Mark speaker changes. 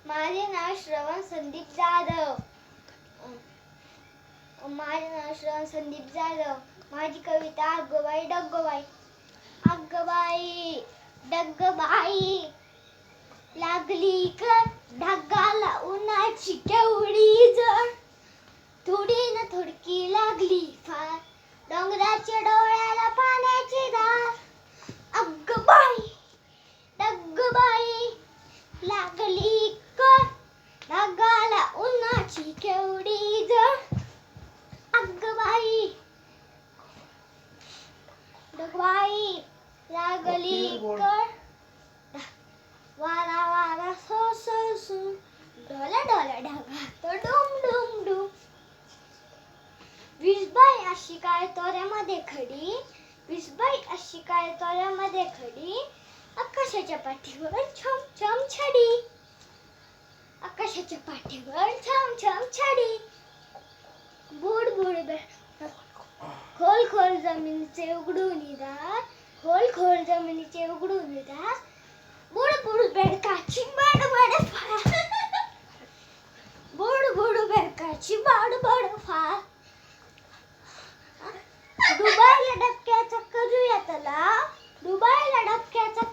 Speaker 1: माझे नाव श्रवण संदीप जाधव. माझे नाव श्रवण संदीप जाधव. माझी कविता अग्गबाई डग्गबाई. अग्गबाई डग्गबाई लागली कर ढगाला उन्हाची केवढी जड. थोडी ना थोडकी लागली फार डोंगराच्या डोळ्याला पाण्याची धार. अग्गबाई डग्गबाई लागली कर ढगाला उन्हाची केवढी जड. अग्गबाई डग्गबाई लागली कर वारा वारा सो सो सो डोला डोला ढगात डुम डुम डुम. विसबाई अशी काय तोऱ्यामध्ये खडी. विसबाई अशी काय तोऱ्यामध्ये खडी. आकाशाच्या पाठीवर छम छम छडी. आकाशाच्या पाठीवर छम छम छडी. बुड बुड खोल खोल जमिनीचे उघडून दार. खोल खोल जमिनीचे उघडून दार. बुड बुड बेडकाची बडबड फार. बुड बुड बेडकाची बडबड फार. डुबायला डबक्याचा करूया तलाव. डुबायला डबक्याचा